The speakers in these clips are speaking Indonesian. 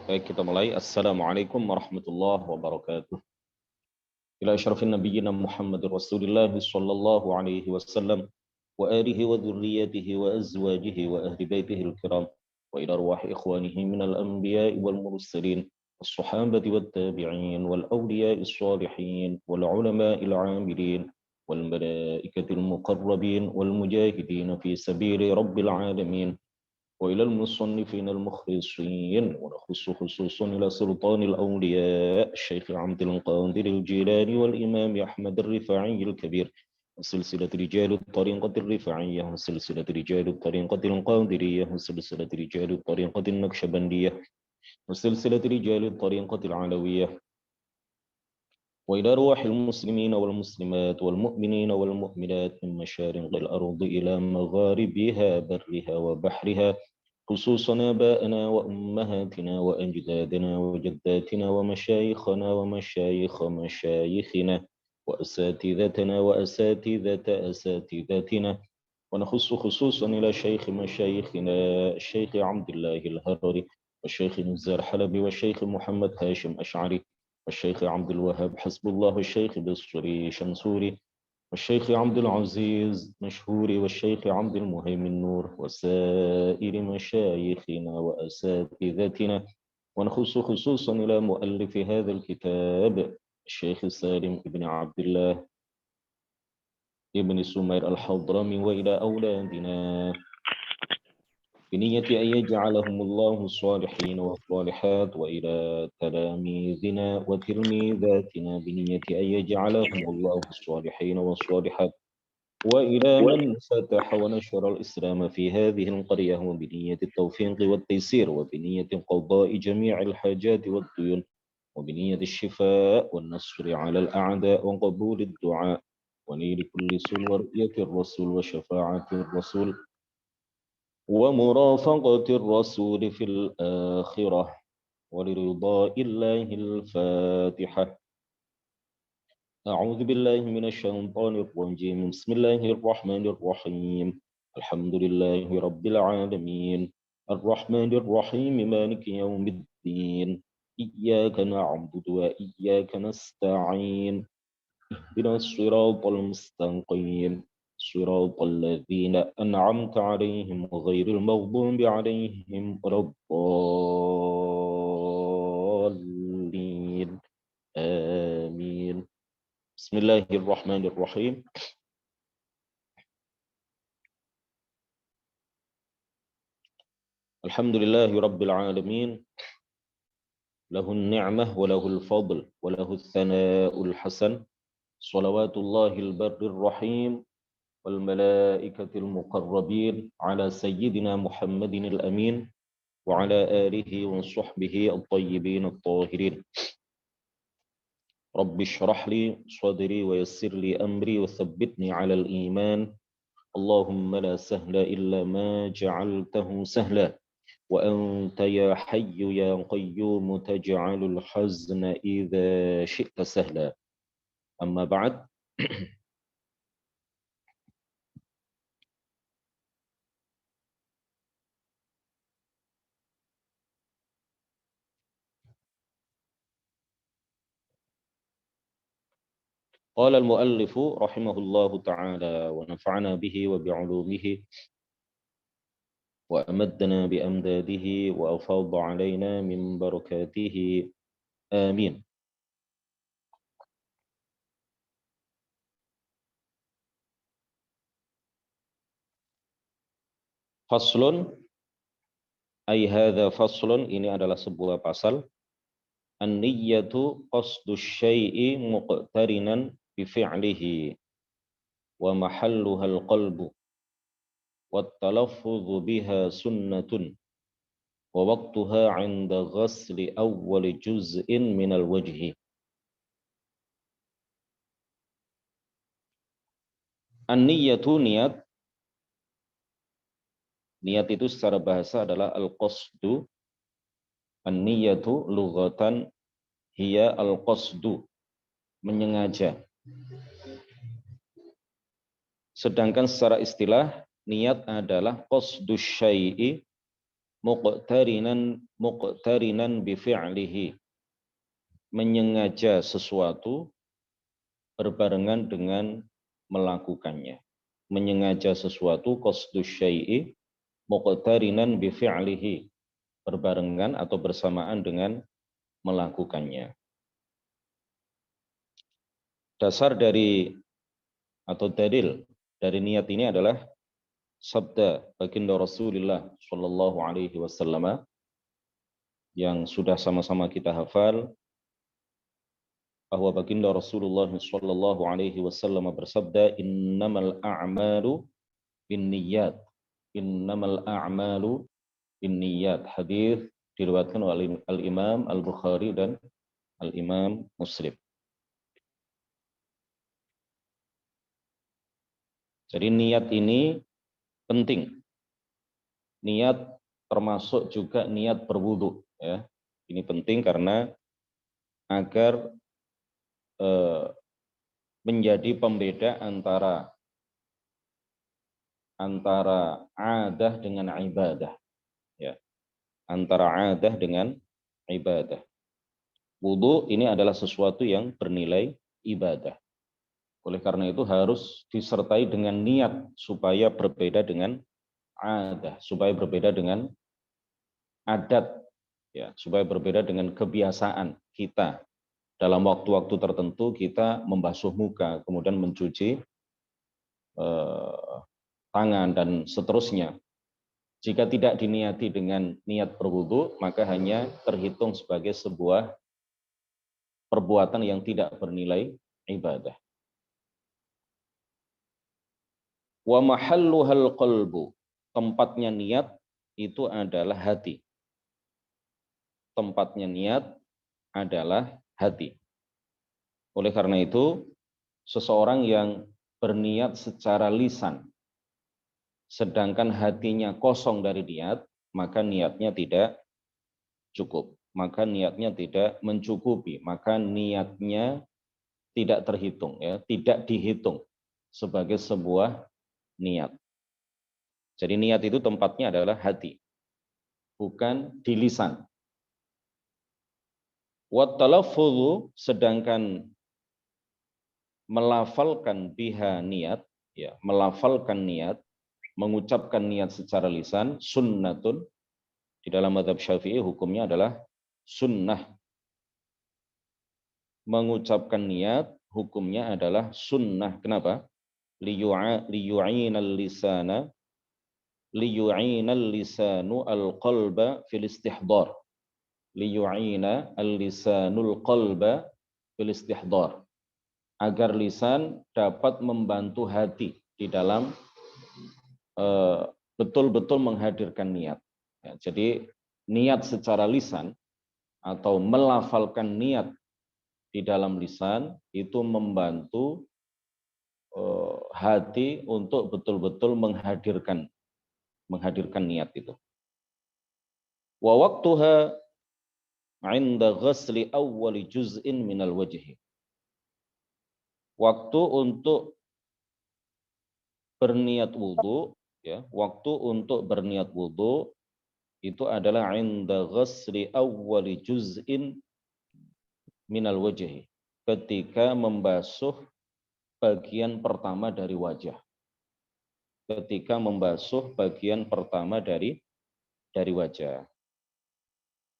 Baik, kita mulai. Assalamualaikum warahmatullahi wabarakatuh. Ila asyrafin nabiyyina Muhammadur Rasulillah sallallahu alaihi wasallam wa alihi wa dhurriyyatihi wa azwajihi wa ahli baitihi al-kiram wa ila arwahi ikhwanihi minal anbiya'i wal mursalin was-sahabati wat tabi'in wal awliya'i as-salihin wal ulama'il 'amilin wal malaikatil muqarrabin wal mujahidin fi sabili rabbil alamin وإلى المصنفين المخلصين ونخص خصوصا إلى سلطان الأولياء الشيخ عبد القادر الجيلاني والإمام أحمد الرفاعي الكبير وسلسلة رجال الطريقة الرفاعية وسلسلة رجال الطريقة القادرية وسلسلة رجال الطريقة النقشبندية وسلسلة رجال الطريقة العلوية وإلى أرواح المسلمين والمسلمات والمؤمنين والمؤمنات من مشارق الأرض إلى مغاربها برها وبحرها خصوصا آبائنا وأمهاتنا وأجدادنا وجداتنا ومشايخنا ومشايخ مشايخنا وأساتذتنا وأساتذة أساتذتنا ونخص خصوصا إلى شيخ مشايخنا الشيخ عبد الله الهرري والشيخ نزار حلبي والشيخ محمد هاشم أشعري والشيخ عبد الوهاب حسب الله والشيخ بصري شمسوري والشيخ عبد العزيز مشهوري والشيخ عبد المهيمن نور وسائر مشايخنا وأساتذتنا ونخص خصوصا إلى مؤلف هذا الكتاب الشيخ سالم بن عبد الله ابن سمير الحضرمي وإلى أولادنا بنية أن يجعلهم الله الصالحين والصالحات وإلى تلاميذنا وتلميذاتنا بنية أن يجعلهم الله الصالحين والصالحات وإلى من فتح ونشر الإسلام في هذه القرية وبنية التوفيق والتيسير وبنية قضاء جميع الحاجات والديون وبنية الشفاء والنصر على الأعداء وقبول الدعاء ونيل كل سوء ورؤية الرسول وشفاعة الرسول ومرافقة الرسول في الآخرة ولرضاء الله الفاتحة. أعوذ بالله من الشيطان الرجيم. بسم الله الرحمن الرحيم. الحمد لله رب العالمين الرحمن الرحيم مالك يوم الدين إياك نعبد وإياك نستعين اهدنا الصراط المستقيم صراط الذين أنعمت عليهم غير المغضوب عليهم ولا الضالين آمين. بسم الله الرحمن الرحيم. الحمد لله رب العالمين له النعمة وله الفضل وله الثناء الحسن صلوات الله البر الرحيم والملائكة المقربين على سيدنا محمد الأمين وعلى آله وصحبه الطيبين الطاهرين. رب اشرح لي صدري ويسر لي أمري وثبتني على الإيمان. اللهم لا سهل إلا ما جعلته سهلا وأنت يا حي يا قيوم تجعل الحزن إذا شئت سهلا. أما بعد. قال المؤلف رحمه الله تعالى ونفعنا به وبعلومه وأمدنا بأمداده وأفاض علينا من بركاته آمين. Faslun, ay hadza faslun, ini adalah sebuah pasal. An-niyyatu qasdus syai'i muqtarinan bi fi'lihi wa mahalluha al-qalbu wat talaffuz biha sunnatun wa waqtuha 'inda ghasli awwal juz'in min al-wajhi. An-niyyatu niat. Niat itu secara bahasa adalah al-qasdu. An-niyyatu lughatan hiya al-qasdu, menyengaja. Sedangkan secara istilah niat adalah qasdus syai'i, muqtarinan bi fi'lihi, menyengaja sesuatu berbarengan dengan melakukannya. Menyengaja sesuatu qasdus syai'i muqtarinan bi fi'lihi, berbarengan atau bersamaan dengan melakukannya. Dasar dari atau dalil dari niat ini adalah sabda baginda Rasulullah Shallallahu Alaihi Wasallam yang sudah sama-sama kita hafal, bahwa baginda Rasulullah Shallallahu Alaihi Wasallam bersabda, innamal a'malu binniyat, innamal a'malu binniyat. Hadis diriwayatkan oleh Al-Imam Al-Bukhari dan Al-Imam Muslim. Jadi niat ini penting. Niat termasuk juga niat berwudu, ya. Ini penting karena agar menjadi pembeda antara adah dengan ibadah, ya. Antara adah dengan ibadah. Wudu ini adalah sesuatu yang bernilai ibadah. Oleh karena itu harus disertai dengan niat supaya berbeda dengan adah, supaya berbeda dengan adat, ya, supaya berbeda dengan kebiasaan kita. Dalam waktu-waktu tertentu kita membasuh muka, kemudian mencuci tangan dan seterusnya. Jika tidak diniati dengan niat berwudu, maka hanya terhitung sebagai sebuah perbuatan yang tidak bernilai ibadah. Wa mahalluhal qalbu, tempatnya niat itu adalah hati. Tempatnya niat adalah hati. Oleh karena itu, seseorang yang berniat secara lisan, sedangkan hatinya kosong dari niat, maka niatnya tidak cukup. Maka niatnya tidak mencukupi. Maka niatnya tidak terhitung, ya, tidak dihitung sebagai sebuah niat. Jadi niat itu tempatnya adalah hati, bukan di lisan. Wa talaffudzu, sedangkan melafalkan biha niat, ya, melafalkan niat, mengucapkan niat secara lisan, sunnatun, di dalam mazhab Syafi'i hukumnya adalah sunnah. Mengucapkan niat hukumnya adalah sunnah. Kenapa? Liyu'inal lisana liyu'inal lisanu al-qalba fil istihdar. Liyu'ina al-lisanul qalba fil istihdar. Agar lisan dapat membantu hati di dalam betul-betul menghadirkan niat. Ya, jadi niat secara lisan atau melafalkan niat di dalam lisan itu membantu hati untuk betul-betul menghadirkan niat itu. Wa waqtuha 'inda ghasli awwali juz'in minal wajhi. Waktu untuk berniat wudu, ya, waktu untuk berniat wudu itu adalah 'inda ghasli awwali juz'in minal wajhi, ketika membasuh bagian pertama dari wajah. Ketika membasuh bagian pertama dari wajah.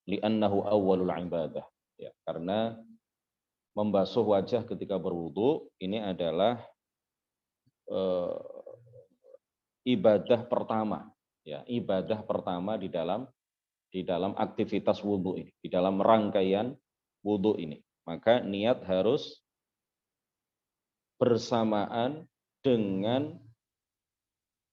Li'annahu awwalul ibadah. Ya, karena membasuh wajah ketika berwudu ini adalah ibadah pertama, ya, ibadah pertama di dalam aktivitas wudu ini, di dalam rangkaian wudu ini. Maka niat harus bersamaan dengan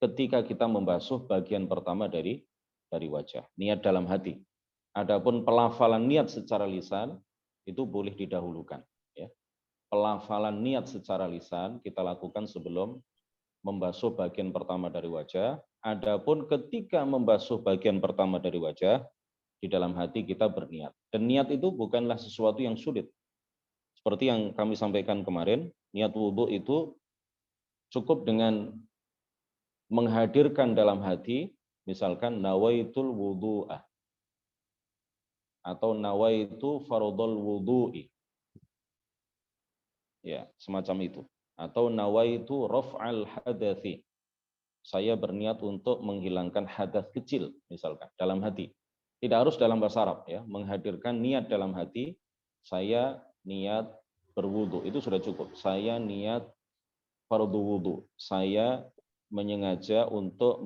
ketika kita membasuh bagian pertama dari wajah, niat dalam hati. Adapun pelafalan niat secara lisan itu boleh didahulukan, ya. Pelafalan niat secara lisan kita lakukan sebelum membasuh bagian pertama dari wajah. Adapun ketika membasuh bagian pertama dari wajah, di dalam hati kita berniat. Dan niat itu bukanlah sesuatu yang sulit. Seperti yang kami sampaikan kemarin, niat wudhu itu cukup dengan menghadirkan dalam hati Misalkan nawaitul wudu'ah atau nawaitu fardhul wudu'i. Ya, semacam itu. Atau nawaitu raf'al hadatsi. Saya berniat untuk menghilangkan hadas kecil misalkan dalam hati. Tidak harus dalam bahasa Arab ya, menghadirkan niat dalam hati, saya niat berwudu itu sudah cukup. Saya niat fardhu wudu. Saya menyengaja untuk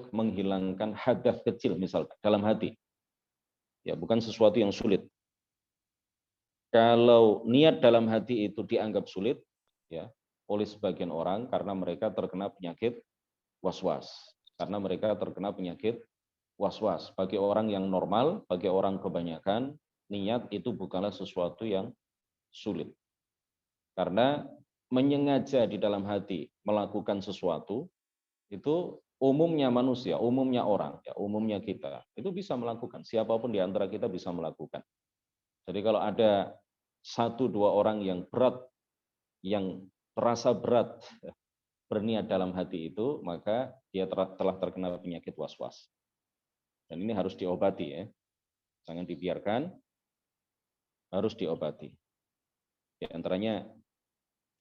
menghilangkan hadas kecil misalkan dalam hati. Ya, bukan sesuatu yang sulit. Kalau niat dalam hati itu dianggap sulit ya oleh sebagian orang karena mereka terkena penyakit was-was. Karena mereka terkena penyakit was-was. Bagi orang yang normal, bagi orang kebanyakan, niat itu bukanlah sesuatu yang sulit. Karena menyengaja di dalam hati melakukan sesuatu, itu umumnya manusia, umumnya orang, ya, umumnya kita, itu bisa melakukan. Siapapun di antara kita bisa melakukan. Jadi kalau ada satu dua orang yang berat, yang terasa berat berniat dalam hati itu, maka dia telah terkena penyakit was-was. Dan ini harus diobati ya. Jangan dibiarkan, harus diobati. Di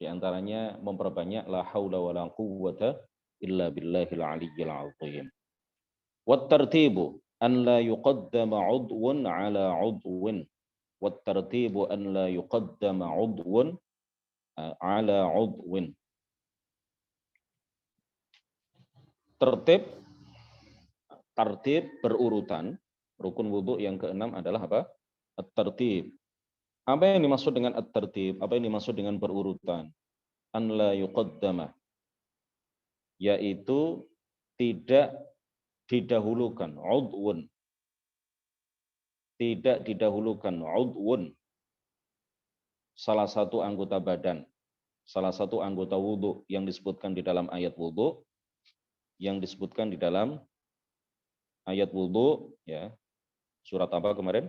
antaranya memperbanyak la haula wala quwwata illa billahil aliyyil azim. Wat tartibu an la yuqaddama 'udwun 'ala 'udwin. Wat tartibu an la yuqaddama 'udwun 'ala 'udwin. Tertib berurutan. Rukun wudhu yang keenam adalah apa? At-tertib. Apa yang dimaksud dengan at-tertib? Apa yang dimaksud dengan berurutan? An la yuqaddama, yaitu tidak didahulukan udwun. Tidak didahulukan udwun, salah satu anggota badan, salah satu anggota wudhu yang disebutkan di dalam ayat wudhu, yang disebutkan di dalam ayat wudhu, ya, surat apa kemarin?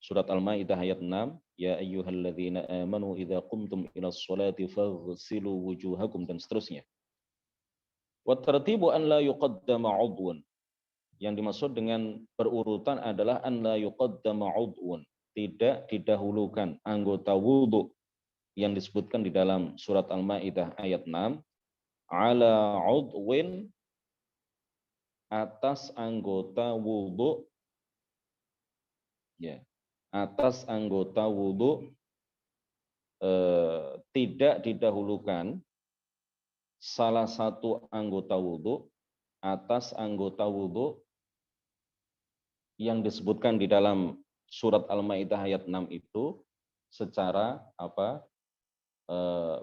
Surat Al-Maidah ayat 6, ya ayyuhalladzina amanu idza qumtum ilas sholati faghsilu wujuhakum, dan seterusnya. Wa tartibu an la yuqaddama 'udwun. Yang dimaksud dengan berurutan adalah an la yuqaddama 'udwun, tidak didahulukan anggota wudhu yang disebutkan di dalam surat Al-Maidah ayat 6 ala 'udwin, atas anggota wudhu, ya, atas anggota wudhu, tidak didahulukan salah satu anggota wudhu atas anggota wudhu yang disebutkan di dalam surat Al-Maidah ayat 6 itu secara apa?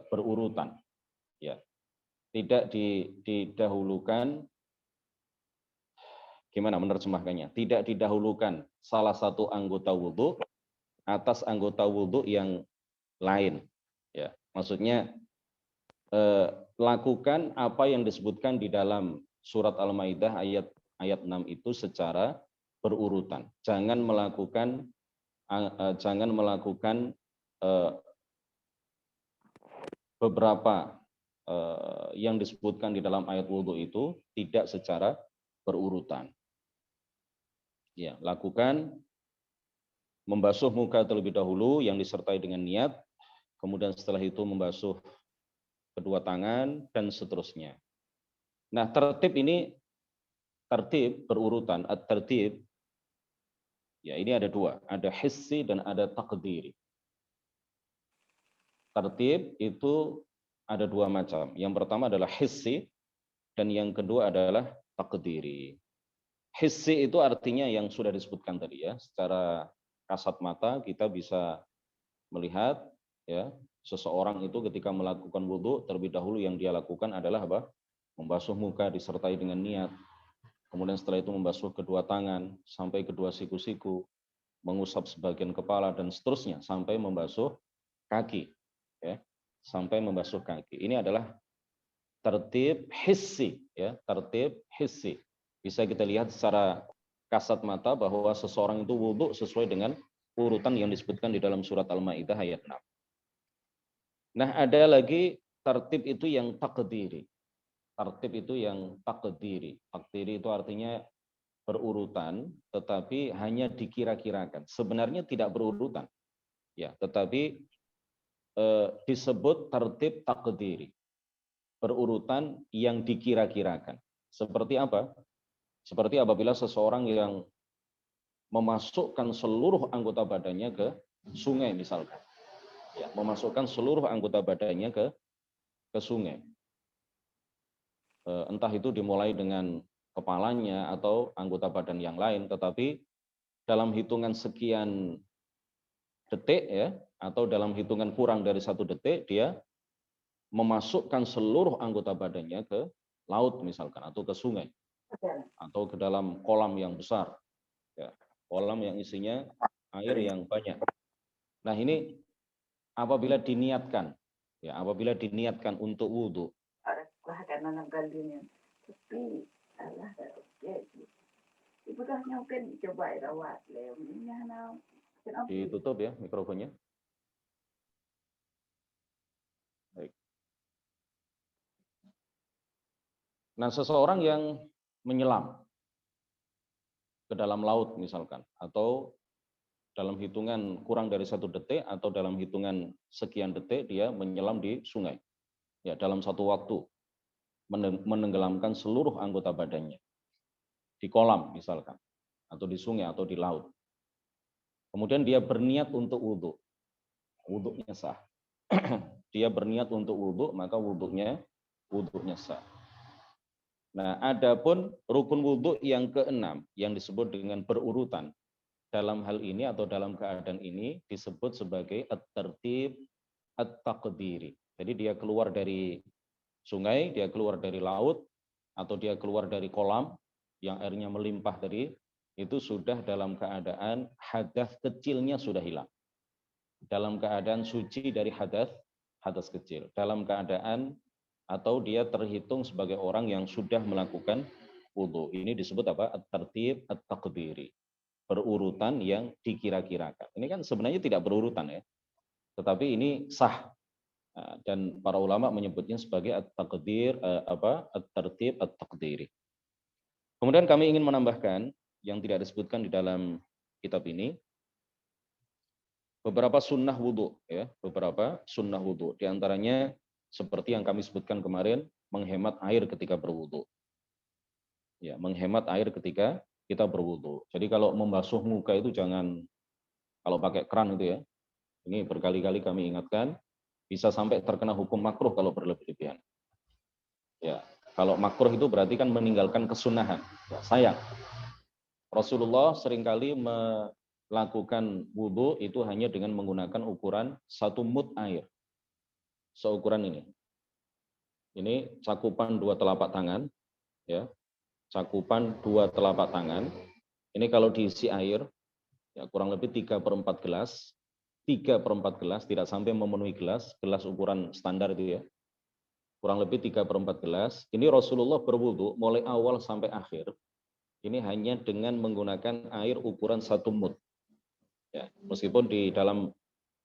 Berurutan, ya. Tidak didahulukan, gimana menerjemahkannya? Tidak didahulukan salah satu anggota wudhu atas anggota wudhu yang lain, ya. Maksudnya lakukan apa yang disebutkan di dalam surat Al-Maidah ayat 6 itu secara berurutan. Jangan melakukan beberapa yang disebutkan di dalam ayat wudhu itu tidak secara berurutan. Ya, lakukan membasuh muka terlebih dahulu yang disertai dengan niat, kemudian setelah itu membasuh kedua tangan, dan seterusnya. Nah, tertib berurutan, at-tertib, ya ini ada dua, ada hissi dan ada taqdiri. Tertib itu ada dua macam. Yang pertama adalah hissi, dan yang kedua adalah taqdiri. Hissi itu artinya yang sudah disebutkan tadi ya, secara kasat mata kita bisa melihat ya, seseorang itu ketika melakukan wudhu terlebih dahulu yang dia lakukan adalah apa? Membasuh muka disertai dengan niat. Kemudian setelah itu membasuh kedua tangan sampai kedua siku-siku, mengusap sebagian kepala dan seterusnya sampai membasuh kaki. Ya, sampai membasuh kaki. Ini adalah tertib hissi, ya, tertib hissi. Bisa kita lihat secara kasat mata bahwa seseorang itu wudhu sesuai dengan urutan yang disebutkan di dalam surat Al-Maidah ayat 6. Nah, ada lagi tertib itu yang taqdiri. Tartib itu yang takdiri. Takdiri itu artinya berurutan, tetapi hanya dikira-kirakan. Sebenarnya tidak berurutan, ya, tetapi disebut tertib takdiri, berurutan yang dikira-kirakan. Seperti apa? Seperti apabila seseorang yang memasukkan seluruh anggota badannya ke sungai misalkan, ya, memasukkan seluruh anggota badannya ke sungai. Entah itu dimulai dengan kepalanya atau anggota badan yang lain, tetapi dalam hitungan sekian detik, ya, atau dalam hitungan kurang dari 1 detik, dia memasukkan seluruh anggota badannya ke laut misalkan, atau ke sungai, atau ke dalam kolam yang besar, ya, kolam yang isinya air yang banyak. Nah ini apabila diniatkan, ya, apabila diniatkan untuk wudhu, ditutup ya mikrofonnya. Baik. Nah, seseorang yang menyelam ke dalam laut misalkan, atau dalam hitungan kurang dari 1 detik atau dalam hitungan sekian detik dia menyelam di sungai, ya, dalam satu waktu menenggelamkan seluruh anggota badannya di kolam misalkan, atau di sungai atau di laut. Kemudian dia berniat untuk wudhu, wudhunya sah. Dia berniat untuk wudhu, maka wudhunya sah. Nah, adapun rukun wudhu yang keenam yang disebut dengan berurutan, dalam hal ini atau dalam keadaan ini disebut sebagai at-tertib at-taqdiri. Jadi dia keluar dari sungai, dia keluar dari laut, atau dia keluar dari kolam yang airnya melimpah tadi, itu sudah dalam keadaan hadas kecilnya sudah hilang. Dalam keadaan suci dari hadas kecil. Dalam keadaan atau dia terhitung sebagai orang yang sudah melakukan wudhu. Ini disebut apa? At-tertib at-taqdiri. Berurutan yang dikira-kirakan. Ini kan sebenarnya tidak berurutan ya. Tetapi ini sah. Dan para ulama menyebutnya sebagai at-taqdir, at-tertib at-taqdiri. Kemudian kami ingin menambahkan yang tidak disebutkan di dalam kitab ini, beberapa sunnah wudhu, ya, beberapa sunnah wudhu. Di antaranya seperti yang kami sebutkan kemarin, menghemat air ketika berwudhu. Ya, menghemat air ketika kita berwudhu. Jadi kalau membasuh muka itu jangan kalau pakai keran itu ya. Ini berkali-kali kami ingatkan, bisa sampai terkena hukum makruh kalau berlebihan. Ya, kalau makruh itu berarti kan meninggalkan kesunahan. Ya, sayang. Rasulullah seringkali melakukan wudhu itu hanya dengan menggunakan ukuran 1 mud air. Seukuran ini. Ini cakupan 2 telapak tangan, ya. Cakupan 2 telapak tangan. Ini kalau diisi air, ya, kurang lebih 3/4 gelas. 3/4 gelas, tidak sampai memenuhi gelas ukuran standar itu ya. Kurang lebih 3/4 gelas. Ini Rasulullah berwudhu mulai awal sampai akhir. Ini hanya dengan menggunakan air ukuran 1 mud. Ya, meskipun di dalam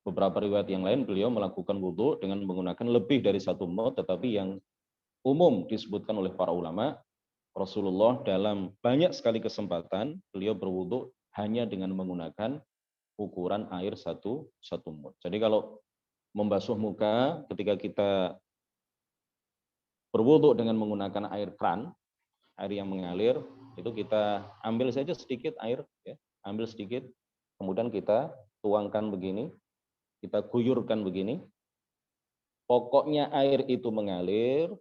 beberapa riwayat yang lain beliau melakukan wudhu dengan menggunakan lebih dari 1 mud, tetapi yang umum disebutkan oleh para ulama, Rasulullah dalam banyak sekali kesempatan beliau berwudhu hanya dengan menggunakan ukuran air 1 mud. Jadi kalau membasuh muka ketika kita berwudhu dengan menggunakan air keran, air yang mengalir, itu kita ambil saja sedikit air, ya, ambil sedikit, kemudian kita tuangkan begini, kita guyurkan begini. Pokoknya air itu mengalir,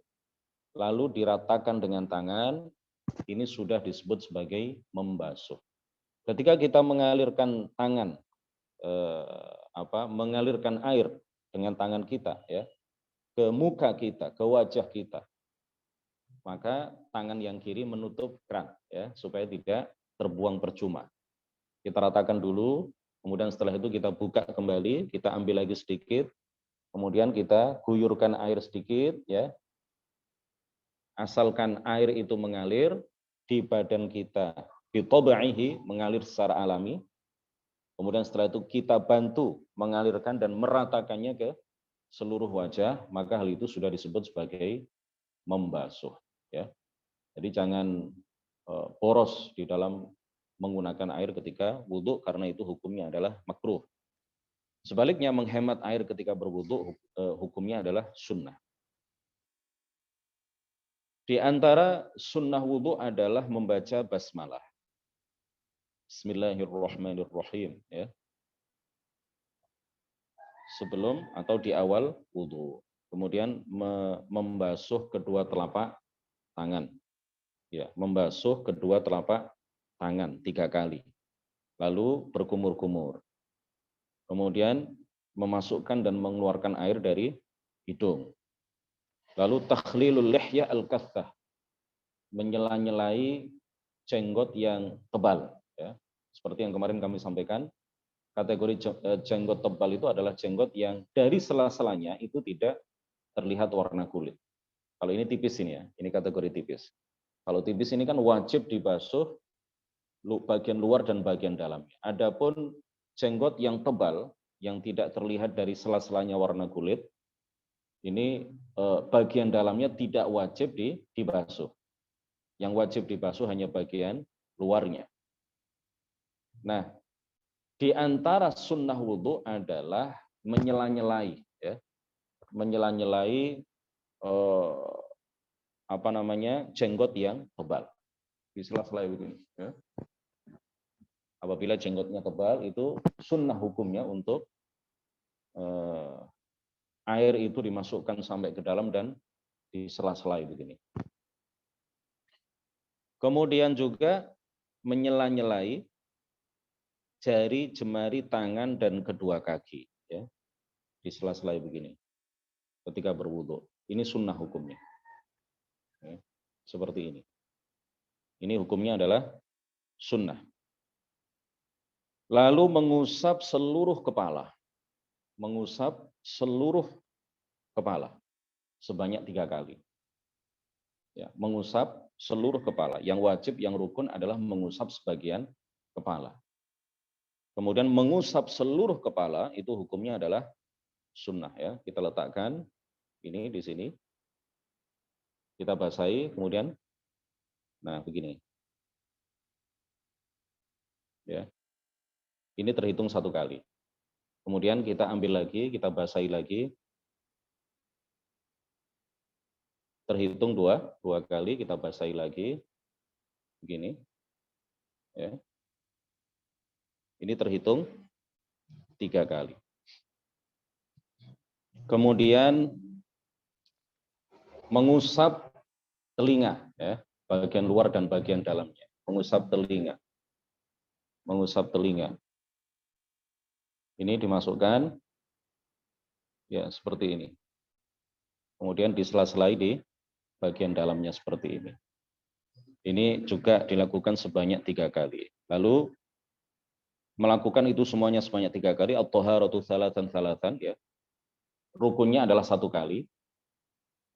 lalu diratakan dengan tangan, ini sudah disebut sebagai membasuh. Ketika kita mengalirkan tangan, mengalirkan air dengan tangan kita, ya, ke muka kita, ke wajah kita, maka tangan yang kiri menutup keran, ya, supaya tidak terbuang percuma. Kita ratakan dulu, kemudian setelah itu kita buka kembali, kita ambil lagi sedikit, kemudian kita guyurkan air sedikit, ya. Asalkan air itu mengalir di badan kita, bitobaihi, mengalir secara alami. Kemudian setelah itu kita bantu mengalirkan dan meratakannya ke seluruh wajah, maka hal itu sudah disebut sebagai membasuh, ya. Jadi jangan boros di dalam menggunakan air ketika wudhu, karena itu hukumnya adalah makruh. Sebaliknya menghemat air ketika berwudhu hukumnya adalah sunnah. Di antara sunnah wudhu adalah membaca basmalah. Bismillahirrahmanirrahim, ya. Sebelum atau di awal wudhu. Kemudian membasuh kedua telapak tangan. Ya, membasuh kedua telapak tangan 3 kali. Lalu berkumur-kumur. Kemudian memasukkan dan mengeluarkan air dari hidung. Lalu takhlilul lihya al-kathah, menyela-nyelai jenggot yang tebal, ya. Seperti yang kemarin kami sampaikan, kategori jenggot tebal itu adalah jenggot yang dari sela-selanya itu tidak terlihat warna kulit. Kalau ini tipis ini ya, ini kategori tipis. Kalau tipis ini kan wajib dibasuh bagian luar dan bagian dalamnya. Adapun jenggot yang tebal yang tidak terlihat dari sela-selanya warna kulit, ini bagian dalamnya tidak wajib dibasuh. Yang wajib dibasuh hanya bagian luarnya. Nah, di antara sunnah wudhu adalah menyela-nyelai, ya, menyela-nyelai jenggot yang tebal di sela-sela begini. Ya. Apabila jenggotnya tebal itu sunnah hukumnya untuk air itu dimasukkan sampai ke dalam dan di sela-sela begini. Kemudian juga menyela-nyelai jari jemari tangan dan kedua kaki, ya, di sela-sela begini ketika berwudu. Ini sunnah hukumnya, ya, seperti ini. Ini hukumnya adalah sunnah. Lalu mengusap seluruh kepala, mengusap seluruh kepala sebanyak 3 kali. Ya, mengusap seluruh kepala. Yang wajib, yang rukun adalah mengusap sebagian kepala. Kemudian mengusap seluruh kepala itu hukumnya adalah sunnah, ya. Kita letakkan ini di sini, kita basahi, kemudian, nah begini, ya. Ini terhitung 1 kali. Kemudian kita ambil lagi, kita basahi lagi, terhitung 2 kali, kita basahi lagi, begini, ya. Ini terhitung 3 kali. Kemudian mengusap telinga, ya, bagian luar dan bagian dalamnya. Mengusap telinga. Mengusap telinga. Ini dimasukkan, ya, seperti ini. Kemudian disela-selai di bagian dalamnya seperti ini. Ini juga dilakukan sebanyak 3 kali. Lalu melakukan itu semuanya sebanyak 3 kali, at-thaharatu tsalatan, ya. Rukunnya adalah 1 kali.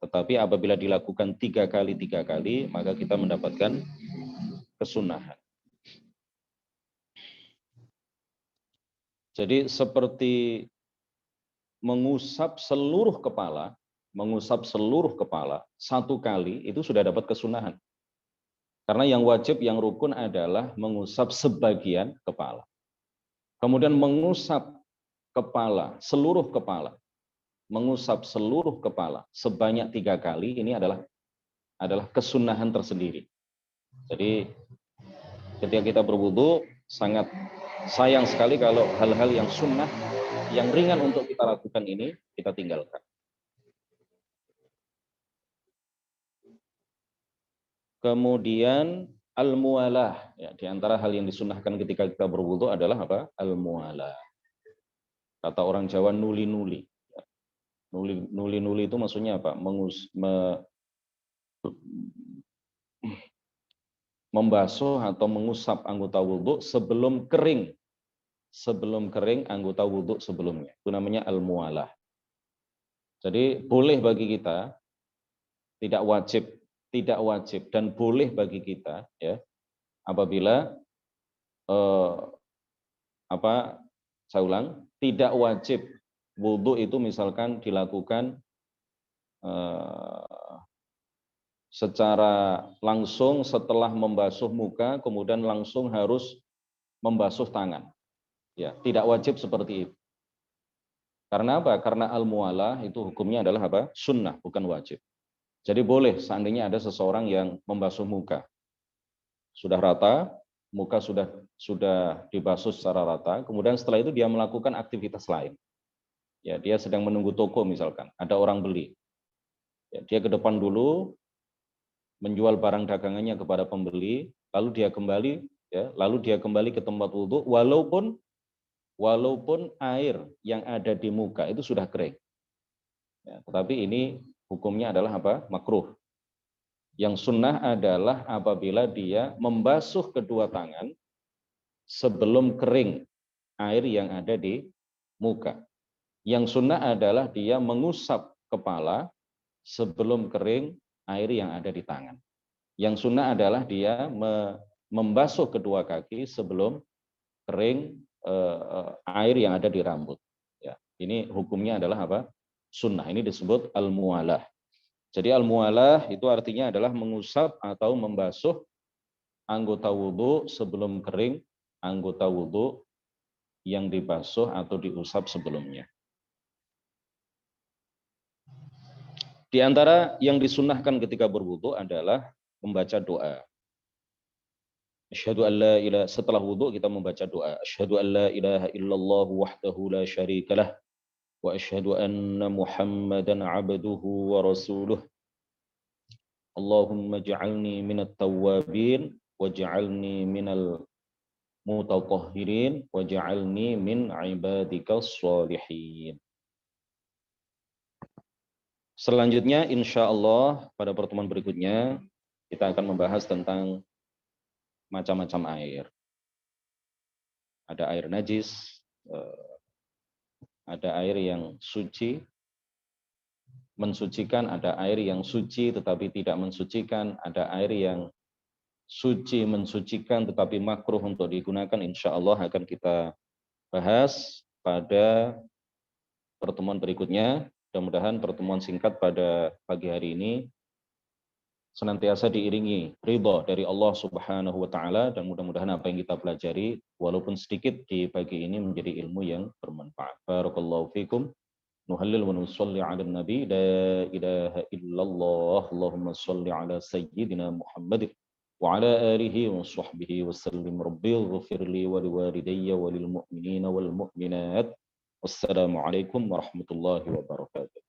Tetapi apabila dilakukan 3 kali, maka kita mendapatkan kesunahan. Jadi seperti mengusap seluruh kepala 1 kali itu sudah dapat kesunahan. Karena yang wajib, yang rukun adalah mengusap sebagian kepala. Kemudian mengusap kepala, seluruh kepala. Mengusap seluruh kepala sebanyak 3 kali, ini adalah kesunahan tersendiri. Jadi ketika kita berwudu, sangat sayang sekali kalau hal-hal yang sunnah, yang ringan untuk kita lakukan ini, kita tinggalkan. Kemudian al-muwalah, ya, di antara hal yang disunnahkan ketika kita berwudu adalah apa? Al-muwalah. Kata orang Jawa nuli-nuli. Nuli-nuli itu maksudnya apa? Membasuh atau mengusap anggota wudu sebelum kering. Sebelum kering anggota wudu sebelumnya. Itu namanya al-muwalah. Jadi boleh bagi kita, tidak wajib dan boleh bagi kita, ya, apabila saya ulang, tidak wajib wudu itu misalkan dilakukan secara langsung setelah membasuh muka, kemudian langsung harus membasuh tangan. Ya, tidak wajib seperti itu. Karena apa? Karena al-muwalah itu hukumnya adalah apa? Sunnah, bukan wajib. Jadi boleh seandainya ada seseorang yang membasuh muka. Sudah rata, muka sudah dibasuh secara rata, kemudian setelah itu dia melakukan aktivitas lain. Ya, dia sedang menunggu toko misalkan, ada orang beli. Ya, dia ke depan dulu, menjual barang dagangannya kepada pembeli, lalu dia kembali ke tempat wudhu, walaupun air yang ada di muka itu sudah kering. Ya, tetapi ini hukumnya adalah apa? Makruh. Yang sunnah adalah apabila dia membasuh kedua tangan sebelum kering air yang ada di muka. Yang sunnah adalah dia mengusap kepala sebelum kering air yang ada di tangan. Yang sunnah adalah dia membasuh kedua kaki sebelum kering air yang ada di rambut. Ya, ini hukumnya adalah apa? Sunnah. Ini disebut al-muwalah. Jadi al-muwalah itu artinya adalah mengusap atau membasuh anggota wudhu sebelum kering anggota wudhu yang dibasuh atau diusap sebelumnya. Di antara yang disunnahkan ketika berwudhu adalah membaca doa. Asyhadu an la ilaha, setelah wudhu kita membaca doa. Asyhadu an la ilaha illallah wahdahu la syarikalah wa asyhadu anna Muhammadan abduhu wa rasuluh. Allahumma ja'alni minat tawwabin waj'alni minal mutatahhirin waj'alni min ibadikas sholihin. Selanjutnya insya Allah pada pertemuan berikutnya kita akan membahas tentang macam-macam air. Ada air najis, ada air yang suci, mensucikan, ada air yang suci tetapi tidak mensucikan, ada air yang suci mensucikan tetapi makruh untuk digunakan. Insya Allah akan kita bahas pada pertemuan berikutnya. Mudah-mudahan pertemuan singkat pada pagi hari ini senantiasa diiringi ridha dari Allah Subhanahu wa taala, dan mudah-mudahan apa yang kita pelajari walaupun sedikit di pagi ini menjadi ilmu yang bermanfaat. Barakallahu fikum. Nuhallil wa nusalli ala nabi la ilaha illallah. Allahumma salli ala sayyidina Muhammad wa ala alihi wa sahbihi wa sallim. Rabbighfir li wa liwalidayya wa lil mu'minina wal mu'minat. Wassalamu alaikum warahmatullahi wabarakatuh.